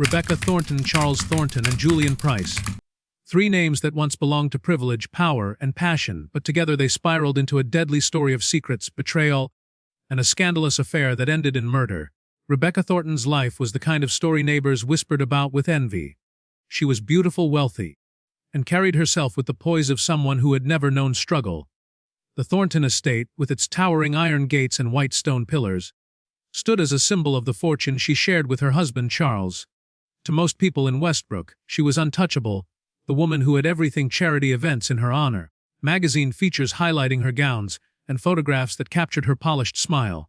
Rebecca Thornton, Charles Thornton, and Julian Price. Three names that once belonged to privilege, power, and passion, but together they spiraled into a deadly story of secrets, betrayal, and a scandalous affair that ended in murder. Rebecca Thornton's life was the kind of story neighbors whispered about with envy. She was beautiful, wealthy, and carried herself with the poise of someone who had never known struggle. The Thornton estate, with its towering iron gates and white stone pillars, stood as a symbol of the fortune she shared with her husband Charles. To most people in Westbrook, she was untouchable, the woman who had everything charity events in her honor, magazine features highlighting her gowns, and photographs that captured her polished smile.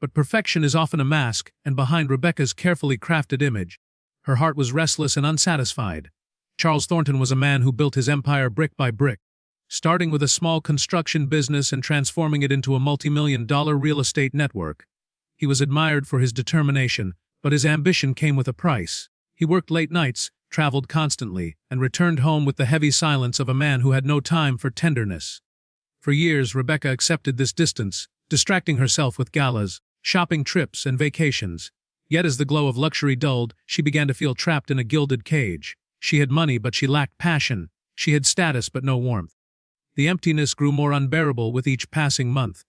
But perfection is often a mask, and behind Rebecca's carefully crafted image, her heart was restless and unsatisfied. Charles Thornton was a man who built his empire brick by brick, starting with a small construction business and transforming it into a multi-million-dollar real estate network. He was admired for his determination, but his ambition came with a price. He worked late nights, traveled constantly, and returned home with the heavy silence of a man who had no time for tenderness. For years, Rebecca accepted this distance, distracting herself with galas, shopping trips, and vacations. Yet as the glow of luxury dulled, she began to feel trapped in a gilded cage. She had money, but she lacked passion. She had status, but no warmth. The emptiness grew more unbearable with each passing month.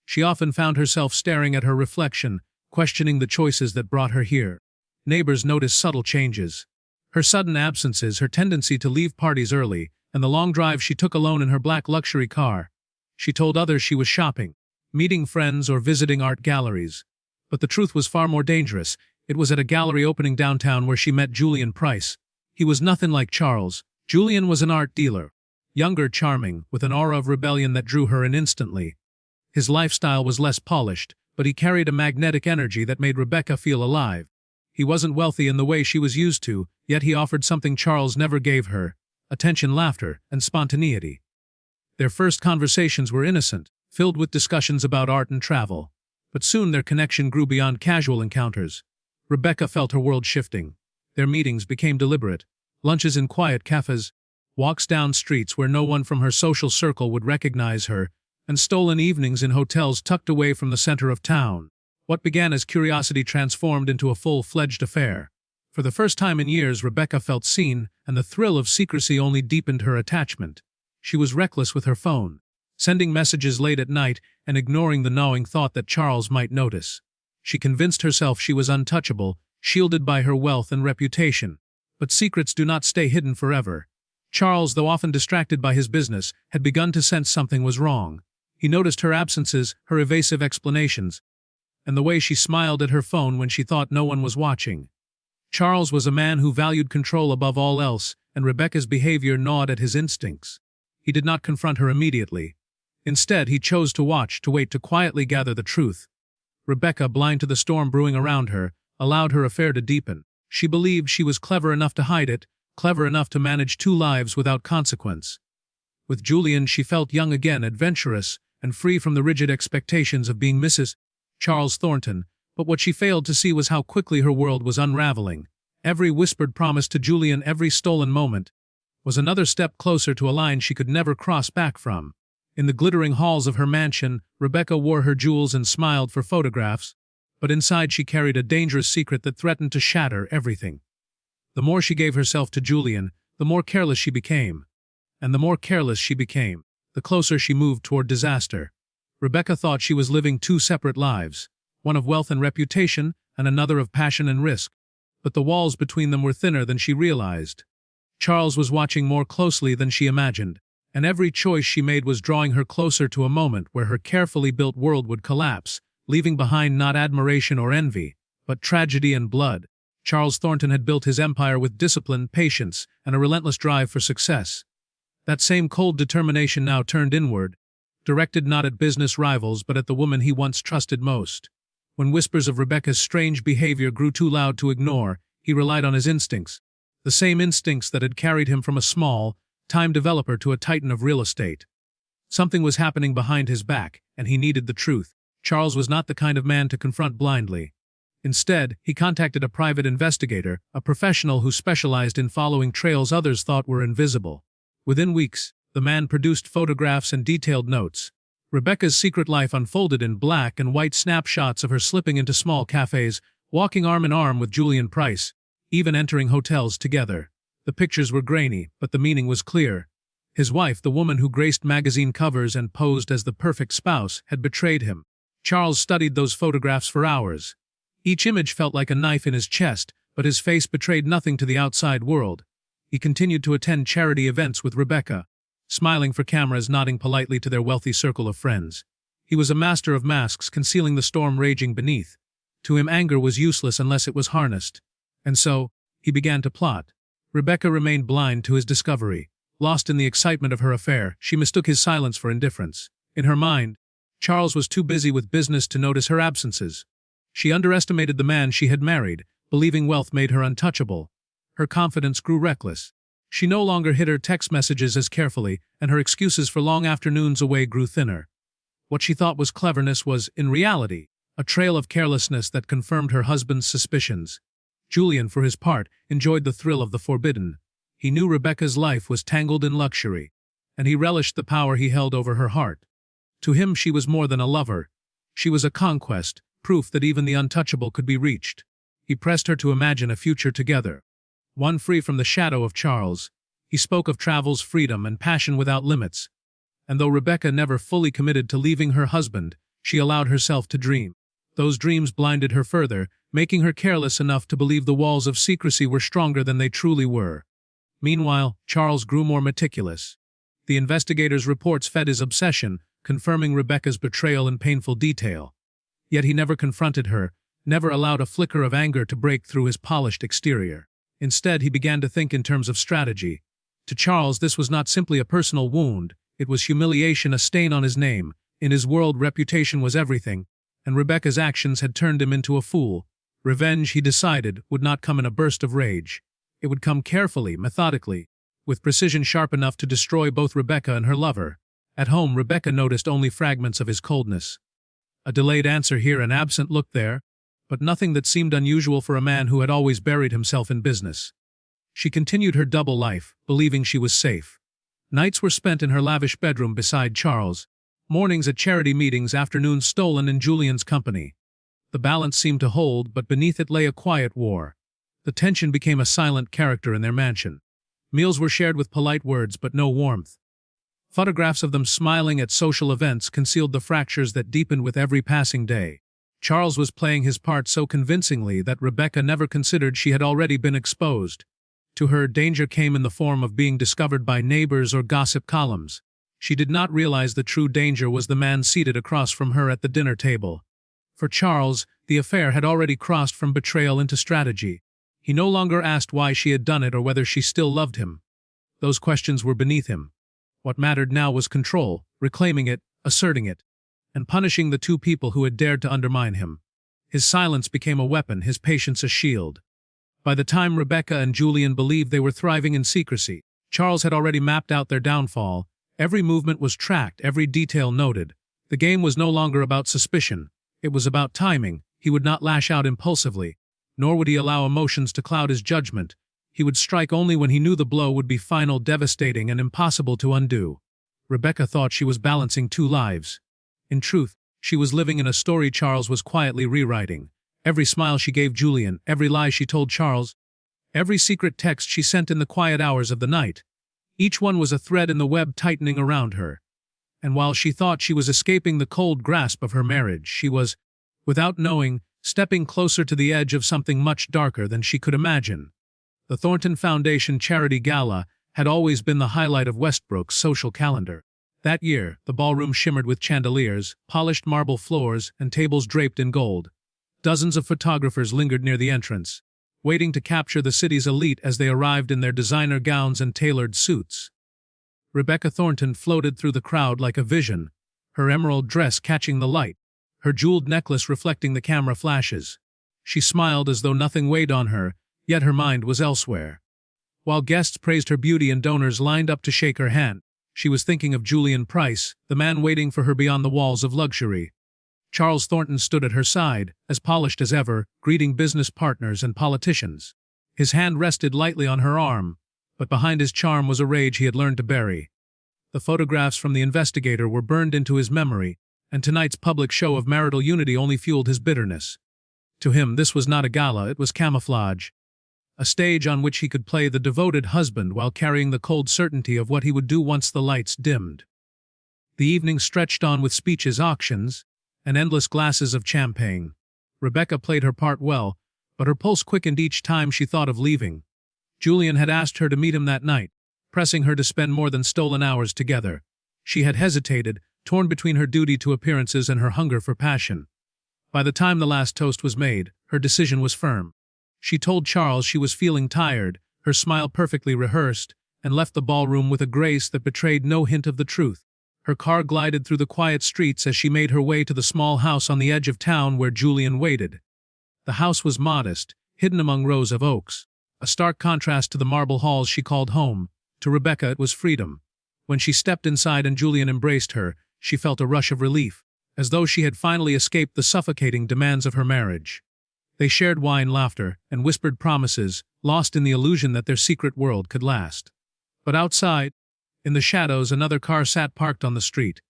She often found herself staring at her reflection, questioning the choices that brought her here. Neighbors noticed subtle changes. Her sudden absences, her tendency to leave parties early, and the long drive she took alone in her black luxury car. She told others she was shopping, meeting friends, or visiting art galleries. But the truth was far more dangerous. It was at a gallery opening downtown where she met Julian Price. He was nothing like Charles. Julian was an art dealer. Younger, charming, with an aura of rebellion that drew her in instantly. His lifestyle was less polished, but he carried a magnetic energy that made Rebecca feel alive. He wasn't wealthy in the way she was used to, yet he offered something Charles never gave her: attention, laughter, and spontaneity. Their first conversations were innocent, filled with discussions about art and travel. But soon their connection grew beyond casual encounters. Rebecca felt her world shifting. Their meetings became deliberate. Lunches in quiet cafes, walks down streets where no one from her social circle would recognize her, and stolen evenings in hotels tucked away from the center of town. What began as curiosity transformed into a full-fledged affair. For the first time in years, Rebecca felt seen, and the thrill of secrecy only deepened her attachment. She was reckless with her phone, sending messages late at night and ignoring the gnawing thought that Charles might notice. She convinced herself she was untouchable, shielded by her wealth and reputation. But secrets do not stay hidden forever. Charles, though often distracted by his business, had begun to sense something was wrong. He noticed her absences, her evasive explanations, and the way she smiled at her phone when she thought no one was watching. Charles was a man who valued control above all else, and Rebecca's behavior gnawed at his instincts. He did not confront her immediately. Instead, he chose to watch, to wait, to quietly gather the truth. Rebecca, blind to the storm brewing around her, allowed her affair to deepen. She believed she was clever enough to hide it, clever enough to manage two lives without consequence. With Julian, she felt young again, adventurous, and free from the rigid expectations of being Mrs. Charles Thornton, but what she failed to see was how quickly her world was unraveling. Every whispered promise to Julian, every stolen moment, was another step closer to a line she could never cross back from. In the glittering halls of her mansion, Rebecca wore her jewels and smiled for photographs, but inside she carried a dangerous secret that threatened to shatter everything. The more she gave herself to Julian, the more careless she became. And the more careless she became, the closer she moved toward disaster. Rebecca thought she was living two separate lives, one of wealth and reputation, and another of passion and risk. But the walls between them were thinner than she realized. Charles was watching more closely than she imagined, and every choice she made was drawing her closer to a moment where her carefully built world would collapse, leaving behind not admiration or envy, but tragedy and blood. Charles Thornton had built his empire with discipline, patience, and a relentless drive for success. That same cold determination now turned inward, directed not at business rivals but at the woman he once trusted most. When whispers of Rebecca's strange behavior grew too loud to ignore, he relied on his instincts, the same instincts that had carried him from a small, time developer to a titan of real estate. Something was happening behind his back, and he needed the truth. Charles was not the kind of man to confront blindly. Instead, he contacted a private investigator, a professional who specialized in following trails others thought were invisible. Within weeks, the man produced photographs and detailed notes. Rebecca's secret life unfolded in black and white snapshots of her slipping into small cafes, walking arm in arm with Julian Price, even entering hotels together. The pictures were grainy, but the meaning was clear. His wife, the woman who graced magazine covers and posed as the perfect spouse, had betrayed him. Charles studied those photographs for hours. Each image felt like a knife in his chest, but his face betrayed nothing to the outside world. He continued to attend charity events with Rebecca, smiling for cameras, nodding politely to their wealthy circle of friends. He was a master of masks, concealing the storm raging beneath. To him, anger was useless unless it was harnessed. And so, he began to plot. Rebecca remained blind to his discovery. Lost in the excitement of her affair, she mistook his silence for indifference. In her mind, Charles was too busy with business to notice her absences. She underestimated the man she had married, believing wealth made her untouchable. Her confidence grew reckless. She no longer hid her text messages as carefully, and her excuses for long afternoons away grew thinner. What she thought was cleverness was, in reality, a trail of carelessness that confirmed her husband's suspicions. Julian, for his part, enjoyed the thrill of the forbidden. He knew Rebecca's life was tangled in luxury, and he relished the power he held over her heart. To him she was more than a lover. She was a conquest, proof that even the untouchable could be reached. He pressed her to imagine a future together, one free from the shadow of Charles. He spoke of travels, freedom, and passion without limits. And though Rebecca never fully committed to leaving her husband, she allowed herself to dream. Those dreams blinded her further, making her careless enough to believe the walls of secrecy were stronger than they truly were. Meanwhile, Charles grew more meticulous. The investigators' reports fed his obsession, confirming Rebecca's betrayal in painful detail. Yet he never confronted her, never allowed a flicker of anger to break through his polished exterior. Instead, he began to think in terms of strategy. To Charles, this was not simply a personal wound, it was humiliation, a stain on his name. In his world, reputation was everything, and Rebecca's actions had turned him into a fool. Revenge, he decided, would not come in a burst of rage. It would come carefully, methodically, with precision sharp enough to destroy both Rebecca and her lover. At home, Rebecca noticed only fragments of his coldness. A delayed answer here, an absent look there, but nothing that seemed unusual for a man who had always buried himself in business. She continued her double life, believing she was safe. Nights were spent in her lavish bedroom beside Charles, mornings at charity meetings, afternoons stolen in Julian's company. The balance seemed to hold, but beneath it lay a quiet war. The tension became a silent character in their mansion. Meals were shared with polite words, but no warmth. Photographs of them smiling at social events concealed the fractures that deepened with every passing day. Charles was playing his part so convincingly that Rebecca never considered she had already been exposed. To her, danger came in the form of being discovered by neighbors or gossip columns. She did not realize the true danger was the man seated across from her at the dinner table. For Charles, the affair had already crossed from betrayal into strategy. He no longer asked why she had done it or whether she still loved him. Those questions were beneath him. What mattered now was control, reclaiming it, asserting it, and punishing the two people who had dared to undermine him. His silence became a weapon, his patience a shield. By the time Rebecca and Julian believed they were thriving in secrecy, Charles had already mapped out their downfall. Every movement was tracked, every detail noted. The game was no longer about suspicion. It was about timing. He would not lash out impulsively, nor would he allow emotions to cloud his judgment. He would strike only when he knew the blow would be final, devastating, and impossible to undo. Rebecca thought she was balancing two lives. In truth, she was living in a story Charles was quietly rewriting. Every smile she gave Julian, every lie she told Charles, every secret text she sent in the quiet hours of the night. Each one was a thread in the web tightening around her. And while she thought she was escaping the cold grasp of her marriage, she was, without knowing, stepping closer to the edge of something much darker than she could imagine. The Thornton Foundation Charity Gala had always been the highlight of Westbrook's social calendar. That year, the ballroom shimmered with chandeliers, polished marble floors, and tables draped in gold. Dozens of photographers lingered near the entrance, waiting to capture the city's elite as they arrived in their designer gowns and tailored suits. Rebecca Thornton floated through the crowd like a vision, her emerald dress catching the light, her jeweled necklace reflecting the camera flashes. She smiled as though nothing weighed on her, yet her mind was elsewhere. While guests praised her beauty and donors lined up to shake her hand, she was thinking of Julian Price, the man waiting for her beyond the walls of luxury. Charles Thornton stood at her side, as polished as ever, greeting business partners and politicians. His hand rested lightly on her arm, but behind his charm was a rage he had learned to bury. The photographs from the investigator were burned into his memory, and tonight's public show of marital unity only fueled his bitterness. To him, this was not a gala, it was camouflage. a stage on which he could play the devoted husband while carrying the cold certainty of what he would do once the lights dimmed. The evening stretched on with speeches, auctions, and endless glasses of champagne. Rebecca played her part well, but her pulse quickened each time she thought of leaving. Julian had asked her to meet him that night, pressing her to spend more than stolen hours together. She had hesitated, torn between her duty to appearances and her hunger for passion. By the time the last toast was made, her decision was firm. She told Charles she was feeling tired, her smile perfectly rehearsed, and left the ballroom with a grace that betrayed no hint of the truth. Her car glided through the quiet streets as she made her way to the small house on the edge of town where Julian waited. The house was modest, hidden among rows of oaks, a stark contrast to the marble halls she called home. To Rebecca it was freedom. When she stepped inside and Julian embraced her, she felt a rush of relief, as though she had finally escaped the suffocating demands of her marriage. They shared wine, laughter, and whispered promises, lost in the illusion that their secret world could last. But outside, in the shadows, another car sat parked on the street.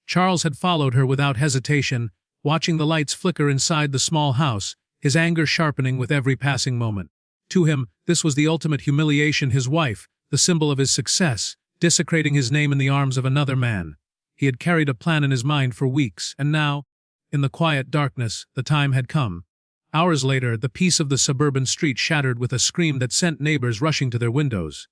Charles had followed her without hesitation, watching the lights flicker inside the small house, his anger sharpening with every passing moment. To him, this was the ultimate humiliation: his wife, the symbol of his success, desecrating his name in the arms of another man. He had carried a plan in his mind for weeks, and now, in the quiet darkness, the time had come. Hours later, the peace of the suburban street shattered with a scream that sent neighbors rushing to their windows.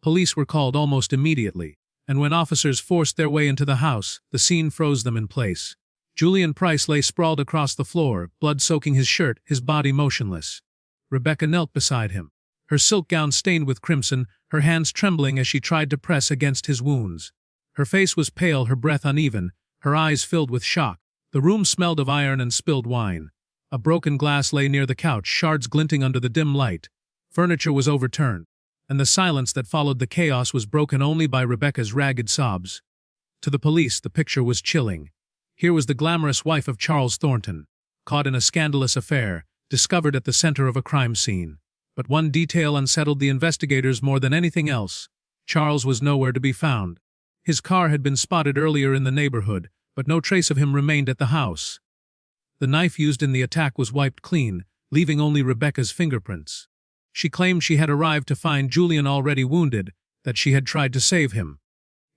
Police were called almost immediately, and when officers forced their way into the house, the scene froze them in place. Julian Price lay sprawled across the floor, blood soaking his shirt, his body motionless. Rebecca knelt beside him, her silk gown stained with crimson, her hands trembling as she tried to press against his wounds. Her face was pale, her breath uneven, her eyes filled with shock. The room smelled of iron and spilled wine. A broken glass lay near the couch, shards glinting under the dim light. Furniture was overturned, and the silence that followed the chaos was broken only by Rebecca's ragged sobs. To the police, the picture was chilling. Here was the glamorous wife of Charles Thornton, caught in a scandalous affair, discovered at the center of a crime scene. But one detail unsettled the investigators more than anything else. Charles was nowhere to be found. His car had been spotted earlier in the neighborhood, but no trace of him remained at the house. The knife used in the attack was wiped clean, leaving only Rebecca's fingerprints. She claimed she had arrived to find Julian already wounded, that she had tried to save him.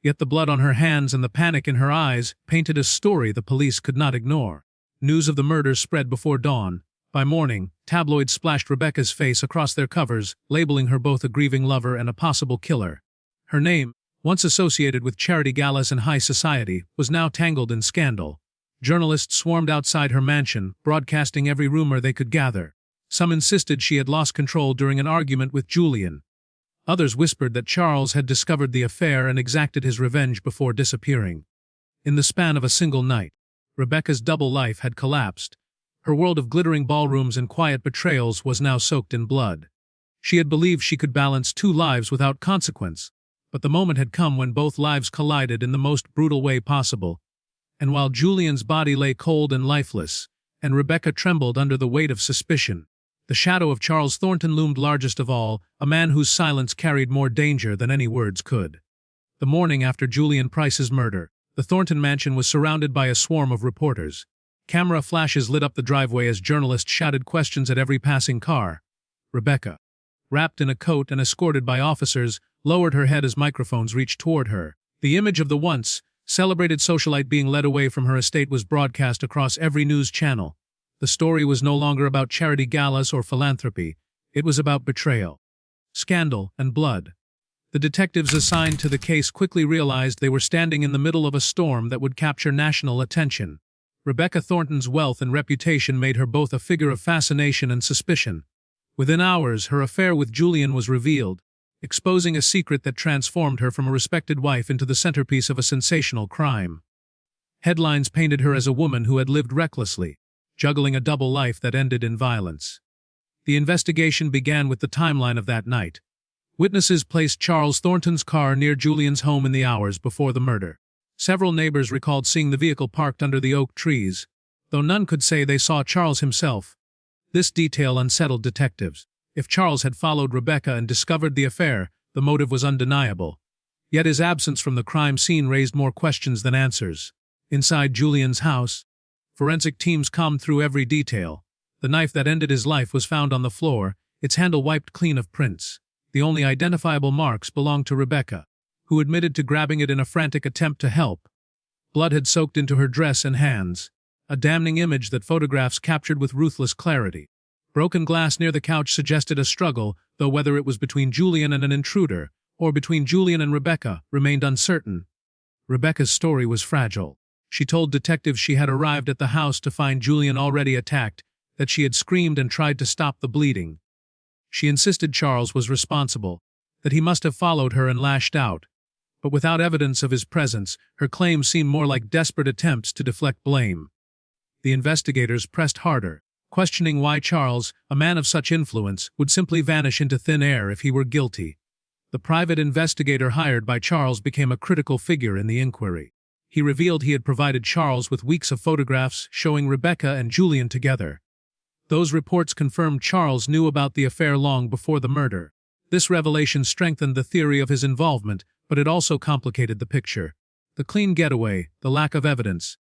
Yet the blood on her hands and the panic in her eyes painted a story the police could not ignore. News of the murder spread before dawn. By morning, tabloids splashed Rebecca's face across their covers, labeling her both a grieving lover and a possible killer. Her name, once associated with charity galas and high society, was now tangled in scandal. Journalists swarmed outside her mansion, broadcasting every rumor they could gather. Some insisted she had lost control during an argument with Julian. Others whispered that Charles had discovered the affair and exacted his revenge before disappearing. In the span of a single night, Rebecca's double life had collapsed. Her world of glittering ballrooms and quiet betrayals was now soaked in blood. She had believed she could balance two lives without consequence, but the moment had come when both lives collided in the most brutal way possible. And while Julian's body lay cold and lifeless, and Rebecca trembled under the weight of suspicion, the shadow of Charles Thornton loomed largest of all, a man whose silence carried more danger than any words could. The morning after Julian Price's murder, the Thornton mansion was surrounded by a swarm of reporters. Camera flashes lit up the driveway as journalists shouted questions at every passing car. Rebecca, wrapped in a coat and escorted by officers, lowered her head as microphones reached toward her. The image of the once celebrated socialite being led away from her estate was broadcast across every news channel. The story was no longer about charity galas or philanthropy. It was about betrayal, scandal, and blood. The detectives assigned to the case quickly realized they were standing in the middle of a storm that would capture national attention. Rebecca Thornton's wealth and reputation made her both a figure of fascination and suspicion. Within hours, her affair with Julian was revealed, exposing a secret that transformed her from a respected wife into the centerpiece of a sensational crime. Headlines painted her as a woman who had lived recklessly, juggling a double life that ended in violence. The investigation began with the timeline of that night. Witnesses placed Charles Thornton's car near Julian's home in the hours before the murder. Several neighbors recalled seeing the vehicle parked under the oak trees, though none could say they saw Charles himself. This detail unsettled detectives. If Charles had followed Rebecca and discovered the affair, the motive was undeniable. Yet his absence from the crime scene raised more questions than answers. Inside Julian's house, forensic teams combed through every detail. The knife that ended his life was found on the floor, its handle wiped clean of prints. The only identifiable marks belonged to Rebecca, who admitted to grabbing it in a frantic attempt to help. Blood had soaked into her dress and hands, a damning image that photographs captured with ruthless clarity. Broken glass near the couch suggested a struggle, though whether it was between Julian and an intruder, or between Julian and Rebecca, remained uncertain. Rebecca's story was fragile. She told detectives she had arrived at the house to find Julian already attacked, that she had screamed and tried to stop the bleeding. She insisted Charles was responsible, that he must have followed her and lashed out. But without evidence of his presence, her claims seemed more like desperate attempts to deflect blame. The investigators pressed harder, questioning why Charles, a man of such influence, would simply vanish into thin air if he were guilty. The private investigator hired by Charles became a critical figure in the inquiry. He revealed he had provided Charles with weeks of photographs showing Rebecca and Julian together. Those reports confirmed Charles knew about the affair long before the murder. This revelation strengthened the theory of his involvement, but it also complicated the picture. The clean getaway, the lack of evidence,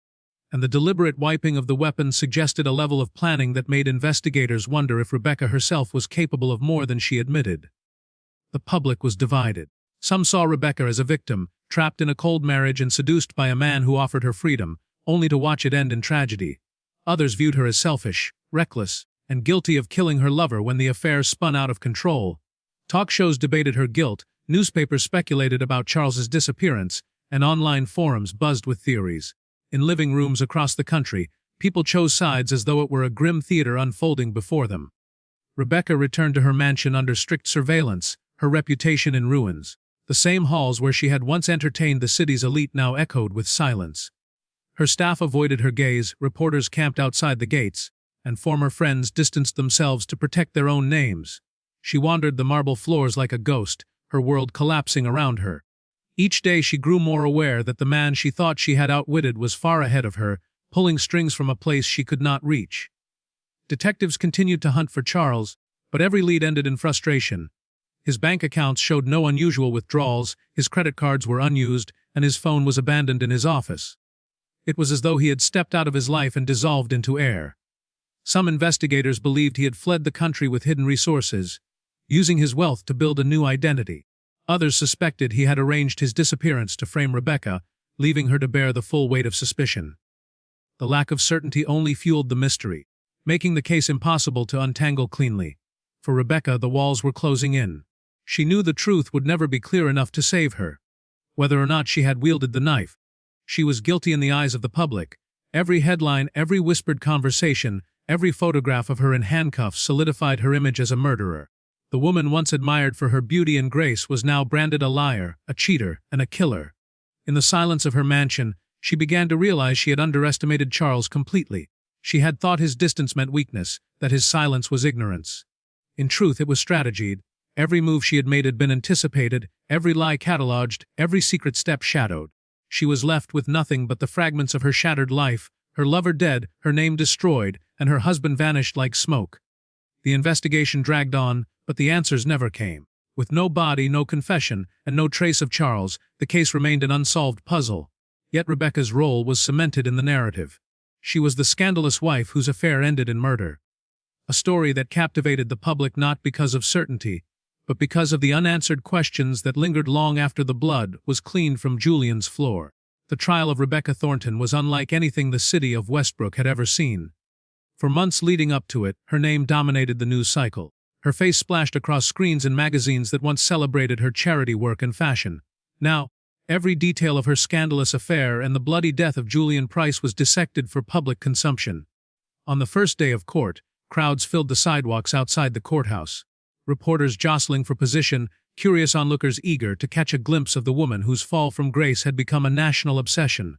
and the deliberate wiping of the weapon suggested a level of planning that made investigators wonder if Rebecca herself was capable of more than she admitted. The public was divided. Some saw Rebecca as a victim, trapped in a cold marriage and seduced by a man who offered her freedom, only to watch it end in tragedy. Others viewed her as selfish, reckless, and guilty of killing her lover when the affair spun out of control. Talk shows debated her guilt, newspapers speculated about Charles's disappearance, and online forums buzzed with theories. In living rooms across the country, people chose sides as though it were a grim theater unfolding before them. Rebecca returned to her mansion under strict surveillance, her reputation in ruins. The same halls where she had once entertained the city's elite now echoed with silence. Her staff avoided her gaze, reporters camped outside the gates, and former friends distanced themselves to protect their own names. She wandered the marble floors like a ghost, her world collapsing around her. Each day she grew more aware that the man she thought she had outwitted was far ahead of her, pulling strings from a place she could not reach. Detectives continued to hunt for Charles, but every lead ended in frustration. His bank accounts showed no unusual withdrawals, his credit cards were unused, and his phone was abandoned in his office. It was as though he had stepped out of his life and dissolved into air. Some investigators believed he had fled the country with hidden resources, using his wealth to build a new identity. Others suspected he had arranged his disappearance to frame Rebecca, leaving her to bear the full weight of suspicion. The lack of certainty only fueled the mystery, making the case impossible to untangle cleanly. For Rebecca, the walls were closing in. She knew the truth would never be clear enough to save her. Whether or not she had wielded the knife, she was guilty in the eyes of the public. Every headline, every whispered conversation, every photograph of her in handcuffs solidified her image as a murderer. The woman once admired for her beauty and grace was now branded a liar, a cheater, and a killer. In the silence of her mansion, she began to realize she had underestimated Charles completely. She had thought his distance meant weakness, that his silence was ignorance. In truth, it was strategied. Every move she had made had been anticipated, every lie catalogued, every secret step shadowed. She was left with nothing but the fragments of her shattered life, her lover dead, her name destroyed, and her husband vanished like smoke. The investigation dragged on, but the answers never came. With no body, no confession, and no trace of Charles, the case remained an unsolved puzzle. Yet Rebecca's role was cemented in the narrative. She was the scandalous wife whose affair ended in murder. A story that captivated the public not because of certainty, but because of the unanswered questions that lingered long after the blood was cleaned from Julian's floor. The trial of Rebecca Thornton was unlike anything the city of Westbrook had ever seen. For months leading up to it, her name dominated the news cycle. Her face splashed across screens in magazines that once celebrated her charity work and fashion. Now, every detail of her scandalous affair and the bloody death of Julian Price was dissected for public consumption. On the first day of court, crowds filled the sidewalks outside the courthouse. Reporters jostling for position, curious onlookers eager to catch a glimpse of the woman whose fall from grace had become a national obsession.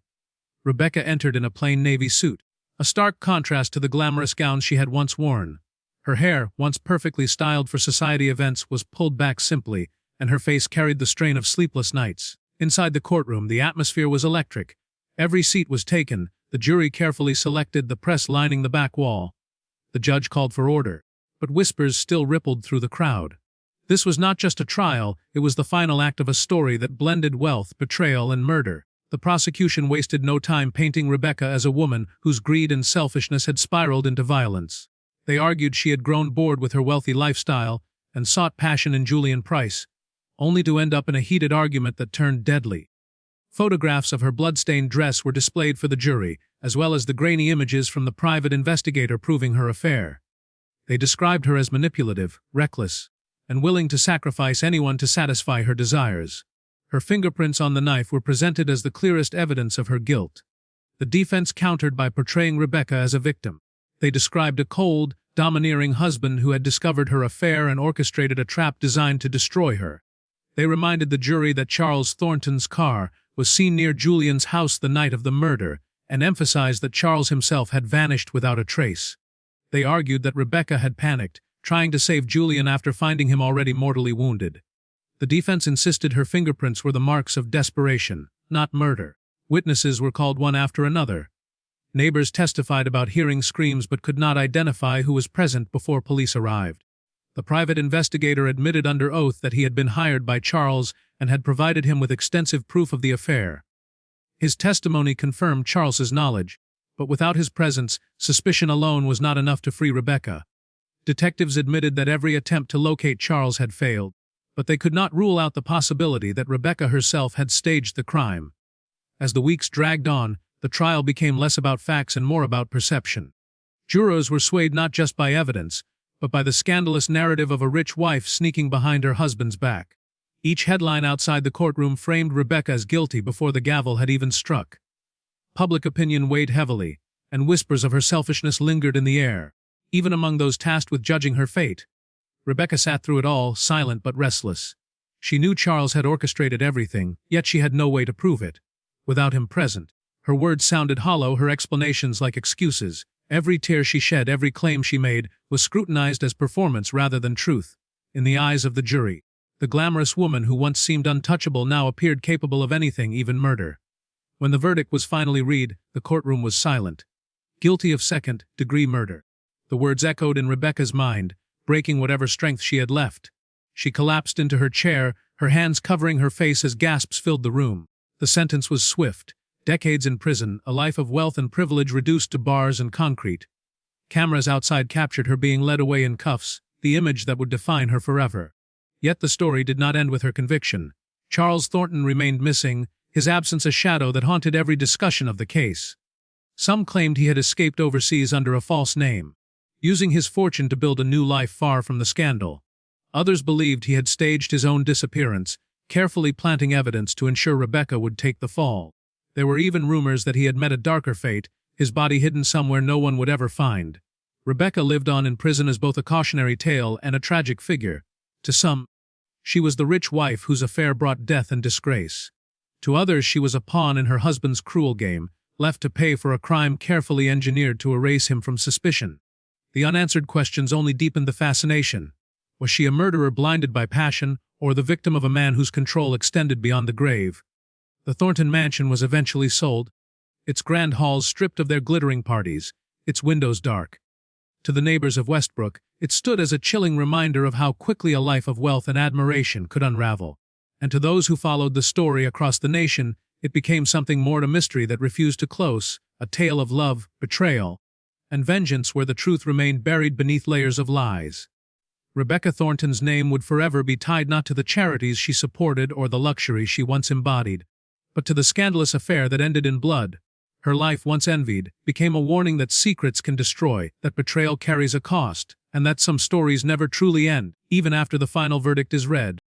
Rebecca entered in a plain navy suit, a stark contrast to the glamorous gowns she had once worn. Her hair, once perfectly styled for society events, was pulled back simply, and her face carried the strain of sleepless nights. Inside the courtroom, the atmosphere was electric. Every seat was taken, the jury carefully selected, the press lining the back wall. The judge called for order, but whispers still rippled through the crowd. This was not just a trial, it was the final act of a story that blended wealth, betrayal, and murder. The prosecution wasted no time painting Rebecca as a woman whose greed and selfishness had spiraled into violence. They argued she had grown bored with her wealthy lifestyle and sought passion in Julian Price, only to end up in a heated argument that turned deadly. Photographs of her blood-stained dress were displayed for the jury, as well as the grainy images from the private investigator proving her affair. They described her as manipulative, reckless, and willing to sacrifice anyone to satisfy her desires. Her fingerprints on the knife were presented as the clearest evidence of her guilt. The defense countered by portraying Rebecca as a victim. They described a cold, domineering husband who had discovered her affair and orchestrated a trap designed to destroy her. They reminded the jury that Charles Thornton's car was seen near Julian's house the night of the murder, and emphasized that Charles himself had vanished without a trace. They argued that Rebecca had panicked, trying to save Julian after finding him already mortally wounded. The defense insisted her fingerprints were the marks of desperation, not murder. Witnesses were called one after another. Neighbors testified about hearing screams but could not identify who was present before police arrived. The private investigator admitted under oath that he had been hired by Charles and had provided him with extensive proof of the affair. His testimony confirmed Charles's knowledge, but without his presence, suspicion alone was not enough to free Rebecca. Detectives admitted that every attempt to locate Charles had failed, but they could not rule out the possibility that Rebecca herself had staged the crime. As the weeks dragged on, the trial became less about facts and more about perception. Jurors were swayed not just by evidence, but by the scandalous narrative of a rich wife sneaking behind her husband's back. Each headline outside the courtroom framed Rebecca as guilty before the gavel had even struck. Public opinion weighed heavily, and whispers of her selfishness lingered in the air, even among those tasked with judging her fate. Rebecca sat through it all, silent but restless. She knew Charles had orchestrated everything, yet she had no way to prove it. Without him present, her words sounded hollow, her explanations like excuses. Every tear she shed, every claim she made, was scrutinized as performance rather than truth. In the eyes of the jury, the glamorous woman who once seemed untouchable now appeared capable of anything, even murder. When the verdict was finally read, the courtroom was silent. Guilty of second-degree murder. The words echoed in Rebecca's mind, breaking whatever strength she had left. She collapsed into her chair, her hands covering her face as gasps filled the room. The sentence was swift. Decades in prison, a life of wealth and privilege reduced to bars and concrete. Cameras outside captured her being led away in cuffs, the image that would define her forever. Yet the story did not end with her conviction. Charles Thornton remained missing, his absence a shadow that haunted every discussion of the case. Some claimed he had escaped overseas under a false name, using his fortune to build a new life far from the scandal. Others believed he had staged his own disappearance, carefully planting evidence to ensure Rebecca would take the fall. There were even rumors that he had met a darker fate, his body hidden somewhere no one would ever find. Rebecca lived on in prison as both a cautionary tale and a tragic figure. To some, she was the rich wife whose affair brought death and disgrace. To others, she was a pawn in her husband's cruel game, left to pay for a crime carefully engineered to erase him from suspicion. The unanswered questions only deepened the fascination. Was she a murderer blinded by passion, or the victim of a man whose control extended beyond the grave? The Thornton mansion was eventually sold, its grand halls stripped of their glittering parties, its windows dark. To the neighbors of Westbrook, it stood as a chilling reminder of how quickly a life of wealth and admiration could unravel. And to those who followed the story across the nation, it became something more than a mystery that refused to close, a tale of love, betrayal, and vengeance where the truth remained buried beneath layers of lies. Rebecca Thornton's name would forever be tied not to the charities she supported or the luxury she once embodied, but to the scandalous affair that ended in blood. Her life, once envied, became a warning that secrets can destroy, that betrayal carries a cost, and that some stories never truly end, even after the final verdict is read.